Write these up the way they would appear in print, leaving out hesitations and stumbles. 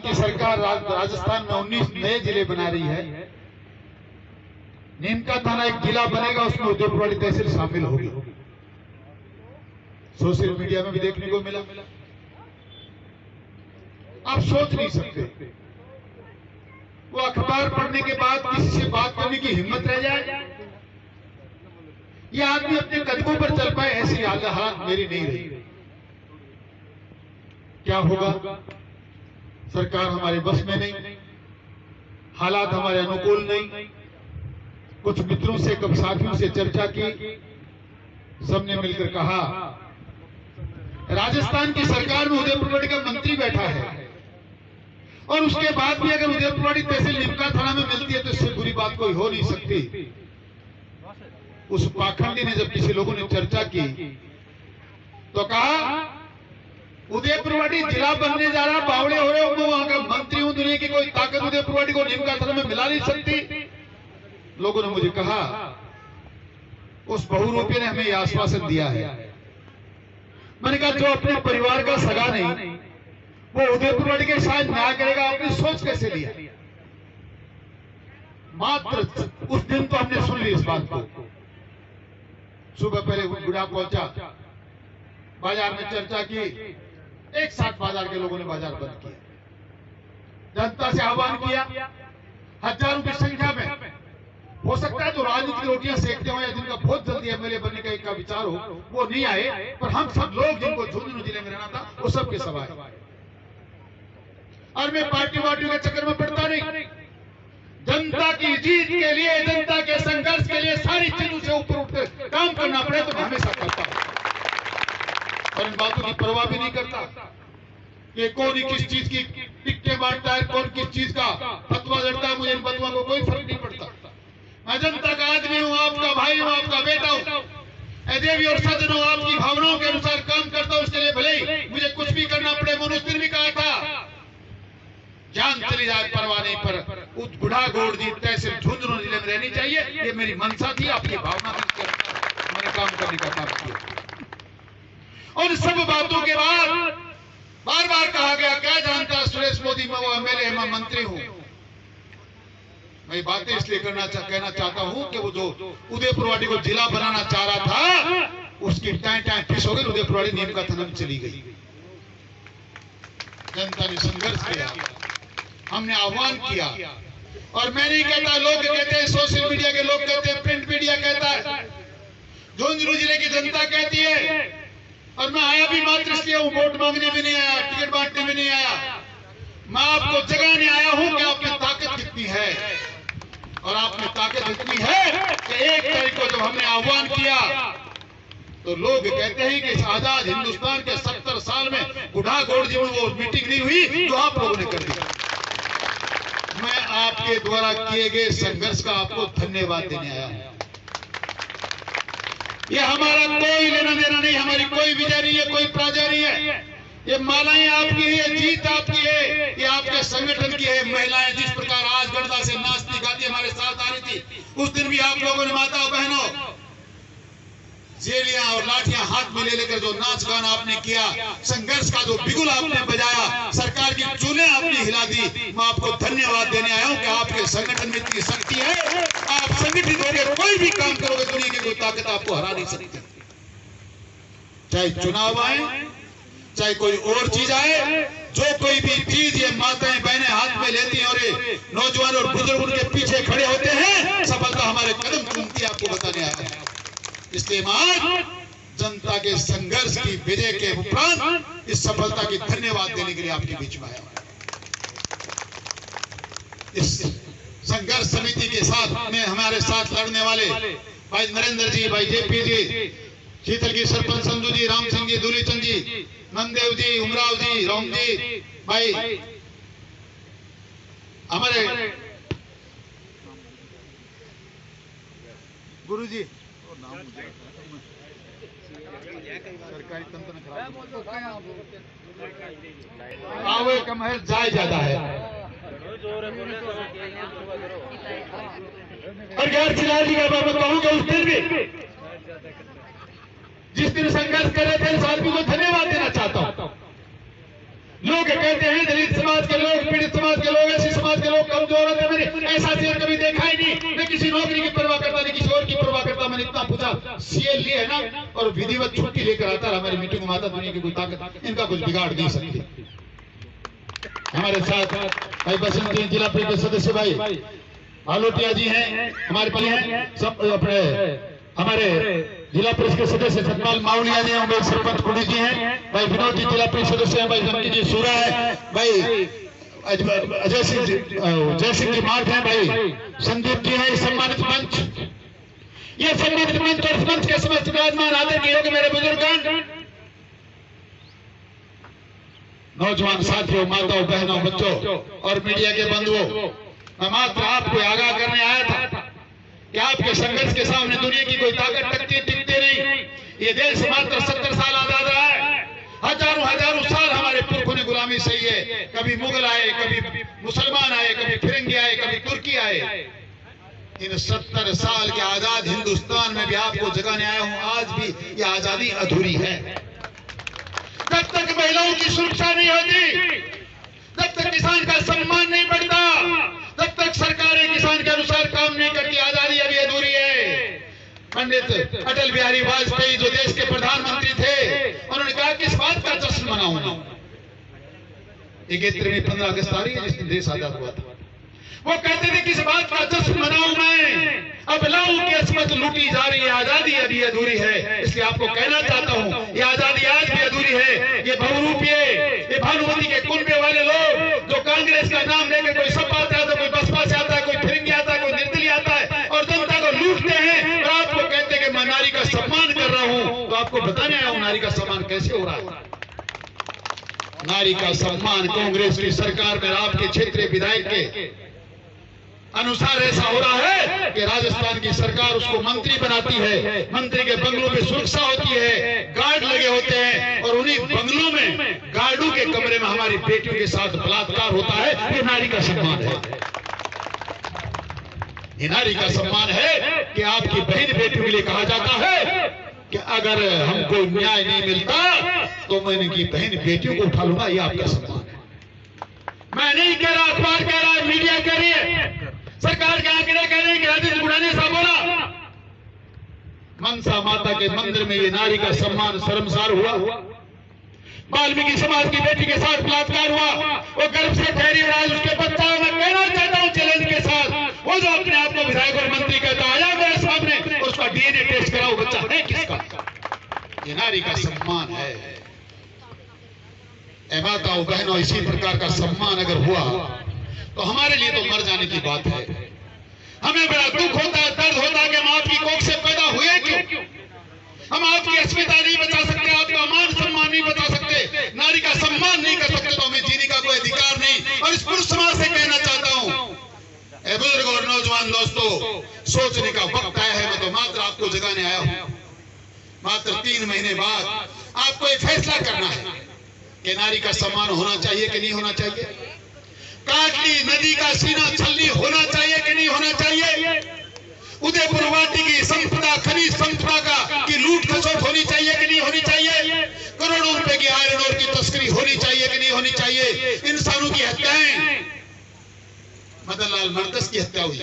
की सरकार राजस्थान में 19 नए जिले बना रही है। नीमका थाना एक जिला बनेगा, उसमें उदयपुरवाड़ी तहसील शामिल होगी। सोशल मीडिया में भी देखने को मिला। आप सोच नहीं सकते, वो अखबार पढ़ने के बाद किसी से बात करने की हिम्मत रह जाए। ये आदमी अपने कदमों पर चल पाए, ऐसी हालत मेरी नहीं रही। क्या होगा? सरकार हमारे बस में नहीं, हालात हमारे अनुकूल नहीं। कुछ मित्रों से, कब साथियों से चर्चा की, सबने मिलकर कहा राजस्थान की सरकार में उदयपुरवाड़ी का मंत्री बैठा है और उसके बाद भी अगर उदयपुरवाड़ी तहसील नीमका थाना में मिलती है तो इससे बुरी बात कोई हो नहीं सकती। उस पाखंडी ने जब किसी लोगों ने चर्चा की तो कहा उदयपुरवाड़ी जिला बनने जा रहा, बावड़े हो रहे हो, मैं वहां का मंत्री हूं, दुनिया की कोई ताकत उदयपुरवाड़ी को नीमका थाना में मिला नहीं सकती। लोगों ने मुझे कहा उस बहुरूपी ने हमें यह आश्वासन दिया है। मैंने कहा जो अपने परिवार का सगा नहीं वो उदयपुरवाड़ी के साथ न्याय करेगा, आपने सोच कैसे लिया? मात्र उस दिन तो हमने सुन ली इस बात को। सुबह पहले गुड़ा पहुंचा, बाजार में चर्चा की, एक साथ बाजार के लोगों ने बाजार बंद किया, जनता से आह्वान किया, हजारों की संख्या में। हो सकता है जो राजनीतिक रोटियां सेकते हो या जिनका बहुत जल्दी एमएलए बनने का एक विचार हो वो नहीं आए, पर हम सब लोग जिनको झुंझुनू जिले में रहना था वो सबके सब आए। और मैं पार्टी वार्टियों के चक्कर में पड़ता नहीं, जनता की जीत के लिए, जनता के संघर्ष के लिए सारी चीजों से ऊपर उठकर काम करना पड़े तो मैं हमेशा करता हूं और इन बातों की परवाह भी नहीं करता कि कौन किस चीज की टिक्के बांटता है, कौन किस चीज का फतवा लड़ता है। मुझे इन फतवा को कोई फर्क नहीं पड़ता। मैं जनता का आदमी हूं, आपका भाई हूं, आपका बेटा हूं। देवी और सज्जनों, आपकी भावनाओं के अनुसार काम करता हूं, उसके लिए भले ही मुझे कुछ भी करना पड़े। मनुष्य ने भी कहा था जान चली जाए परवाह नहीं, पर उस बुढ़ागोड़ जी तहसील झुंझुनू जिले में रहनी चाहिए, ये मेरी मनसा थी, आपकी भावना थी, मैंने काम करने का काम किया। और सब बातों के बाद बार बार कहा गया क्या जानता सुरेश मोदी, मैं वो एमएलए, मैं मंत्री हूं। मैं बातें इसलिए कहना चाहता हूं कि वो जो उदयपुरवाड़ी को जिला बनाना चाह रहा था उसकी टाइम फिस हो गई, उदयपुरवाड़ी नीमका थाना में चली गई। जनता ने संघर्ष किया, हमने आह्वान किया। और मैं नहीं कहता, लोग कहते हैं, सोशल मीडिया के लोग कहते हैं, प्रिंट मीडिया कहता है, झुंझुनू जिले की जनता कहती है। और मैं आया भी मात्र इसलिए हूं, वोट मांगने भी नहीं आया, टिकट बांटने भी नहीं आया। मैं आपको जगाने आया हूं कि आप में ताकत कितनी है। और आप में ताकत इतनी है कि 1 तारीख को जब हमने आह्वान किया तो लोग कहते हैं कि इस आजाद हिंदुस्तान के 70 साल में बुढ़ागोड़ जी में वो मीटिंग नहीं हुई जो आप लोगों ने कर दी। मैं आपके द्वारा किए गए संघर्ष का आपको धन्यवाद देने आया हूं। ये हमारा कोई लेना देना नहीं, हमारी कोई विजय नहीं है, कोई पराजय नहीं है। ये मालाएं आपकी है, ये जीत आपकी है, ये आपके संगठन की है। महिलाएं जिस प्रकार आज गणता से नाचती गाती हमारे साथ आ रही थी, उस दिन भी आप लोगों ने माताओं बहनों जेलियां और लाठियां हाथ में ले लेकर जो नाच गाना आपने किया, संघर्ष का जो बिगुल आपने बजाया, सरकार की चूल्हे आपने हिला दी, मैं आपको धन्यवाद देने आया हूं कि आपके संगठन में इतनी शक्ति है। आप संगठित होकर कोई भी काम करोगे, दुनिया की कोई ताकत आपको हरा नहीं सकती। चाहे चुनाव आए, चाहे कोई और चीज आए, जो कोई भी चीज ये माताएं बहनें हाथ में लेती हैं और ये नौजवान और बुजुर्ग उनके पीछे खड़े होते हैं, सफलता हमारे कदम चूमती है, आपको बताने आया है। इसलिए आज जनता के संघर्ष की विजय के उपरांत इस सफलता की धन्यवाद देने के लिए आपके बीच में आया। इस संघर्ष समिति के साथ में हमारे साथ लड़ने वाले भाई नरेंद्र जी, भाई जेपी जी, शीतल की सरपंच संजू जी, राम सिंह जी, दूलीचंद जी, नंदेव जी, उमराव जी, राम जी, भाई हमारे गुरु जी, सरकारी तंत्र खराब, आवे कम है, जाए ज्यादा है। और गैर जिलाजी का मैं कहूँगा उस दिन भी जिस दिन संघर्ष कर रहे थे, इस आदमी को धन्यवाद देना चाहता हूँ। लोग कहते हैं दलित समाज के लोग, पीड़ित लिए है ना, और विधिवत छुट्टी लेकर आता है हमारी मीटिंग में, माता दुनिया की कोई ताकत इनका कुछ बिगाड़ नहीं सकती। हमारे साथ भाई बसंत जिला परिषद सदस्य भाई आलोटिया जी हैं, हमारे पास हैं सब अपने हमारे जिला परिषद के सदस्य सतपाल मावलिया जी हैं, भाई सरपंच कुड़ी जी हैं, भाई विनोद जी जिला परिषद सदस्य हैं, भाई धमकी जी सूरा है, भाई अजय सिंह जी मार्ग है, भाई संदीप जी है, सम्मानित मंच, ये सम्मानित मंच और मंच के समस्त विराजमान आदरणीय योग मेरे बुजुर्गों, नौजवान साथियों, माताओं, बहनों, बच्चों और मीडिया के बंधुओं, मैं मात्र आपको आगाह करने आया था कि आपके संघर्ष के सामने दुनिया की कोई ताकत टिकती नहीं। ये देश मात्र 70 साल आजाद रहा है, हजारों साल हमारे पुरखों ने गुलामी सही है, कभी मुगल आए, कभी मुसलमान आए, कभी फिरंगी आए, कभी तुर्की आए। इन 70 साल के आजाद हिंदुस्तान में भी आपको जगाने आया हूं, आज भी ये आजादी अधूरी है। जब तक महिलाओं की सुरक्षा नहीं होती, जब तक किसान का सम्मान नहीं बढ़ता, जब तक सरकारें किसान के अनुसार काम नहीं करती, आजादी अभी अधूरी है। पंडित अटल बिहारी वाजपेयी जो देश के प्रधानमंत्री थे, उन्होंने कहा किस बात का जश्न मनाऊं? 31 में 15 अगस्त आ रही है जिस दिन देश आजाद हुआ था, वो कहते थे किस बात का जश्न मनाऊं मैं, अब लाऊं की असमत लूटी जा रही है, आजादी अभी अधूरी है। इसलिए आपको कहना चाहता हूं, ये आजादी आज भी अधूरी है। ये बहुरूपीय, ये भानुमति के कुनबे वाले लोग जो कांग्रेस का नाम लेकर कोई सपा आता है, तो कोई बसपा से आता है, कोई फिरंगी आता है, कोई निर्दलीय आता है और जनता को लूटते हैं, और आपको कहते हैं कि मैं नारी का सम्मान कर रहा हूं। तो आपको बताने आया हूं नारी का सम्मान कैसे हो रहा है। नारी का सम्मान कांग्रेस की सरकार में आपके क्षेत्रीय विधायक के अनुसार ऐसा हो रहा है कि राजस्थान की सरकार उसको मंत्री बनाती है, मंत्री के बंगलों में सुरक्षा होती है, गार्ड लगे होते हैं, और उन्हीं बंगलों में गार्डों के कमरे में हमारी बेटियों के साथ बलात्कार होता है। ये नारी का सम्मान है, ये नारी का सम्मान है कि आपकी बहन बेटियों के लिए कहा जाता है कि अगर हमको न्याय नहीं मिलता तो मैं इनकी बहन बेटियों को उठा लूंगा। ये आपका सम्मान है। मैं नहीं कह रहा, अखबार कह रहा है, मीडिया कह रही है, सरकार के आंकड़े कह रहे हैं कि राजेश बुढ़ाने साहब बोला, मनसा माता के मंदिर में ये नारी का सम्मान शर्मसार हुआ। वाल्मीकि समाज की बेटी के साथ बलात्कार हुआ, वो गर्भ से ठहरी और आज उसके बच्चा। मैं कहना चाहता हूं चैलेंज के साथ, वो जो अपने आप को विधायक और मंत्री कहता आया मेरे सामने और उसका डीएनए टेस्ट कराओ, बच्चा है किसका? ये नारी का सम्मान है। माताओं, बहनों, इसी प्रकार का सम्मान अगर हुआ तो हमारे लिए तो मर जाने की बात है। हमें बड़ा दुख होता है, दर्द होता है कि हम आपकी कोख से पैदा हुए क्यों? हम आपकी अस्मिता नहीं बचा सकते, आपका मान सम्मान नहीं बचा सकते, नारी का सम्मान नहीं कर सकते, तो हमें जीने का कोई अधिकार नहीं। और इस पुरुष समाज से कहना चाहता हूं, बुजुर्ग और नौजवान दोस्तों, सोचने का वक्त आया है। मैं तो मात्र आपको जगाने आया हूं। मात्र 3 महीने बाद आपको एक फैसला करना है कि नारी का सम्मान होना चाहिए कि नहीं होना चाहिए। काटली नदी का सीना छलनी होना चाहिए कि नहीं होना चाहिए। उदयपुर वाटी की संपदा, खनिज संपदा की लूट खसोट होनी चाहिए कि नहीं होनी चाहिए। करोड़ों रुपए की आयरन ओर की तस्करी होनी चाहिए कि नहीं होनी चाहिए। इंसानों की हत्याएं, मदन लाल मरकज की हत्या हुई,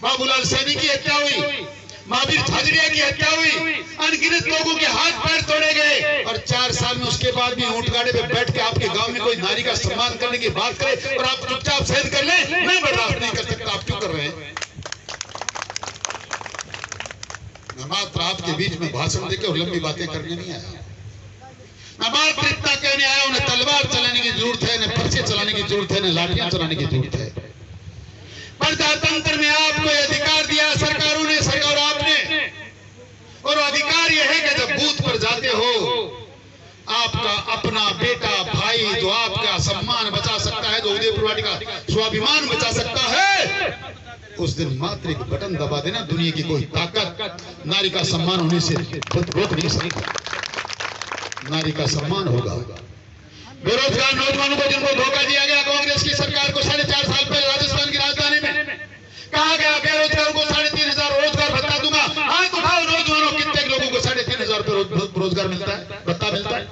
बाबूलाल सैनी की हत्या हुई, महावीर झाझड़िया की हत्या हुई, अनगिनत लोगों के हाथ पैर तोड़े गए, और 4 साल में उसके बाद भी ऊंट गाड़े पे बैठ के आपके गांव में कोई नारी का सम्मान करने की बात करे और आप चुपचाप सहन कर ले। मैं बर्दाश्त नहीं कर सकता। आप क्यों कर रहे हैं? मैं मात्र आपके बीच में भाषण देके और लंबी बातें करने नहीं आया। मैं मात्र इतना कहने आया, उन्हें तलवार चलाने की जरूरत है, न पर्चे चलाने की जरूरत है, न लाठियां चलाने की जरूरत है। प्रजातंत्र में आपको अधिकार दिया सरकारों ने, सरकार आपने, और अधिकार यह है कि जब बूथ पर जाते हो, आपका अपना बेटा भाई जो आपका सम्मान बचा सकता है, जो उदयपुरवाटी का स्वाभिमान बचा सकता है, उस दिन मात्र एक बटन दबा देना, दुनिया की कोई ताकत नारी का सम्मान होने से रोक नहीं सकती। नारी का सम्मान होगा। बेरोजगार नौजवानों को जिनको धोखा दिया गया कांग्रेस की सरकार को 4.5 साल पहले राजस्थान की राजधानी में कहा गया बेरोजगारों को 3,500 रोजगार भत्ता दूंगा। हाथ उठाओ नौजवानों, कितने लोगों को 3,500 रुपए रोजगार मिलता है, भत्ता मिलता है।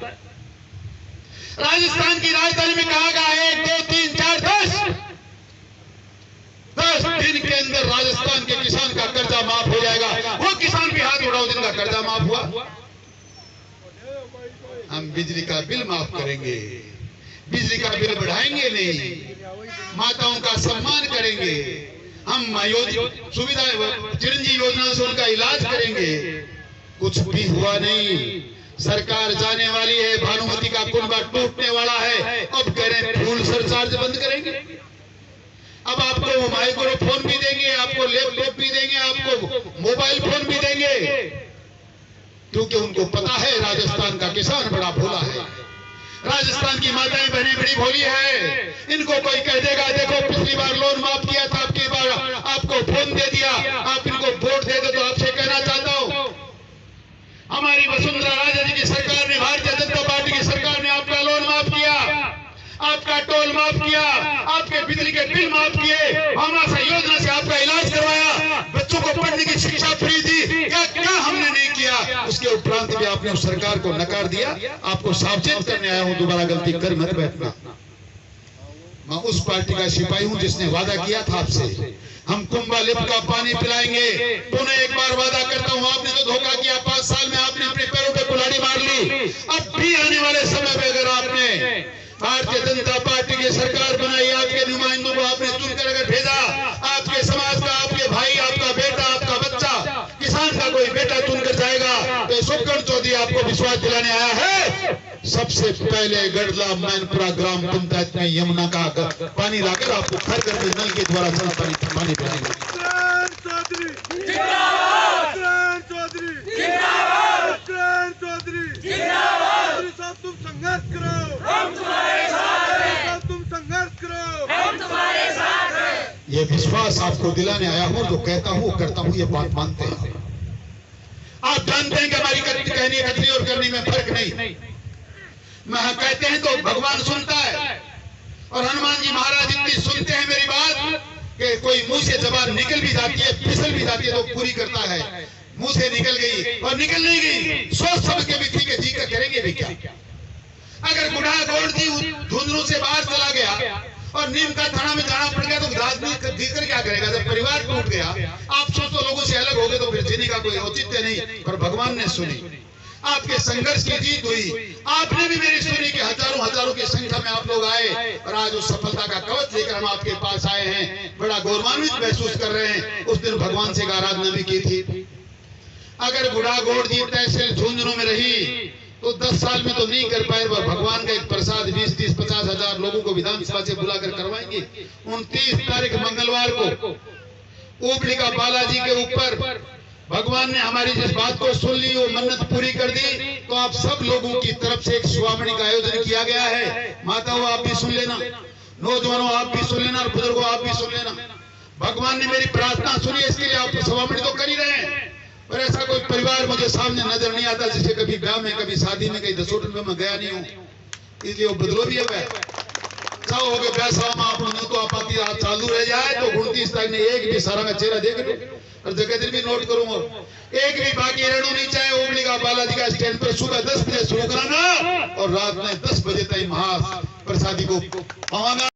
राजस्थान की राजधानी में कहा गया 1, 2, 3, 4, 10 दिन के अंदर राजस्थान के किसान का कर्जा माफ हो जाएगा। वो किसान भी हाथ उठाओ जिनका कर्जा बिजली का बिल माफ करेंगे, बिजली का बिल बढ़ाएंगे नहीं, माताओं का सम्मान करेंगे, हम सुविधा चिरंजीवी योजना से उनका इलाज करेंगे। कुछ भी हुआ नहीं। सरकार जाने वाली है, भानुमति का कुनबा टूटने वाला है। अब कह रहे हैं फूल सरचार्ज बंद करेंगे। अब आपको माइक्रोफोन भी देंगे, आपको लैपटॉप भी देंगे, आपको मोबाइल फोन भी देंगे, क्योंकि उनको पता है राजस्थान का किसान बड़ा भोला है, राजस्थान की माताएं बहनें बड़ी भोली है। इनको कोई कह देगा देखो पिछली बार लोन माफ किया था, आपकी बार आपको फोन दे दिया, आप इनको वोट दे दो। तो आपसे कहना चाहता हूं, हमारी वसुंधरा राजे जी की सरकार ने, भारतीय जनता पार्टी की सरकार ने आपका लोन माफ किया, आपका टोल माफ किया, आपके बिजली के बिल माफ किए, भामाशाह योजना से आपका इलाज करवाया, बच्चों को पढ़ने की शिक्षा फ्री दी। क्या हमने नहीं किया? उसके उपरांत भी आपने उस सरकार को नकार दिया। आपको सावचेत करने आया हूं, दोबारा गलती कर मत बैठना। मैं उस पार्टी का सिपाही हूं जिसने वादा किया था आपसे, हम कुंभा लिप का पानी पिलाएंगे। पुनः एक बार वादा करता हूं, आपने जो धोखा किया 5 साल में, आपने अपने पैरों पे कुल्हाड़ी मार ली। अब भी आने वाले समय में अगर आपने भारतीय जनता पार्टी की सरकार बनाई, आपके नुमाइंदों को आपने चुनकर अगर भेजा, आपके समाज का, आपके भाई, आपका बेटा, आपका बच्चा, किसान का कोई बेटा चुनकर जाएगा, तो सुखगढ़ चौधरी आपको विश्वास दिलाने आया है। सबसे पहले गढ़ला मैनपुरा ग्राम पंचायत में यमुना का पानी लाकर आपको घर घर में नल के द्वारा पानी पिलाएंगे। तुम संघर्ष करो, हम तुम्हारे साथ हैं, तुम संघर्ष करो, हम तुम्हारे साथ हैं। ये विश्वास आपको दिलाने आया हूं, जो कहता हूं करता हूं, ये बात मानते हैं। आप जानते हैं कि हमारी कहनी कथनी और करनी में फर्क नहीं। मैं कहते हैं तो भगवान सुनता है, और हनुमान जी महाराज इतनी सुनते हैं मेरी बात कि कोई मुंह से जबान निकल भी जाती है, फिसल भी जाती है, तो पूरी करता है। मुंह से निकल गई और निकल नहीं गई, सोच समझ के भी ठीक है, जी का करेंगे भी क्या। अगर गुढ़ा गौड़ जी झुंझुनू से बाहर चला गया और नीम का थाना में जाना पड़ गया, तो आदमी जीकर क्या करेगा? जब परिवार टूट गया, आप 100 लोगों से अलग हो गए, तो फिर जीने का कोई औचित्य नहीं। पर भगवान ने सुनी, आपके संघर्ष की जीत हुई, आपने भी मेरी सुनी कि हजारों की संख्या में आप लोग आए, और आज उस सफलता का कवच लेकर हम आपके पास आए हैं। बड़ा गौरवान्वित महसूस कर रहे हैं। उस दिन भगवान से आराधना भी की थी। अगर बुढ़ा गौड़ जी तहसील झुंझुनू में रही तो 10 साल में तो नहीं कर पाए, पर भगवान का एक प्रसाद 20-30-50 हजार लोगों को विधानसभा से बुलाकर करवाएंगे। 29 तारीख मंगलवार को उबली का बालाजी के ऊपर भगवान ने हमारी जिस बात को सुन ली, वो मन्नत पूरी कर दी। तो आप सब लोगों की तरफ से एक स्वामणी का आयोजन किया गया है। माताओं आप भी सुन लेना, नौजवानों आप भी सुन लेना, और बुजुर्गों आप भी सुन लेना। भगवान ने मेरी प्रार्थना सुनी, इसके लिए आप स्वामणी तो कर ही रहे हैं, पर ऐसा कोई परिवार मुझे सामने नजर नहीं आता जिसे कभी ब्याह में, कभी शादी में, कहीं दसोटन में मैं गया नहीं हूँ। इसलिए वो बदलो भी है। हो गए पैसा तो आपत्ति चालू रह जाए तो 29 तारीख ने एक भी सारा का चेहरा देख लो, और जगह दिन भी नोट करूंगा। एक भी बाकी रहना नहीं चाहे। उबली का बालाजी का स्टैंड पर सुबह 10 बजे शुरू कराना और रात में 10 बजे तक महाप्रसादी को पावाना।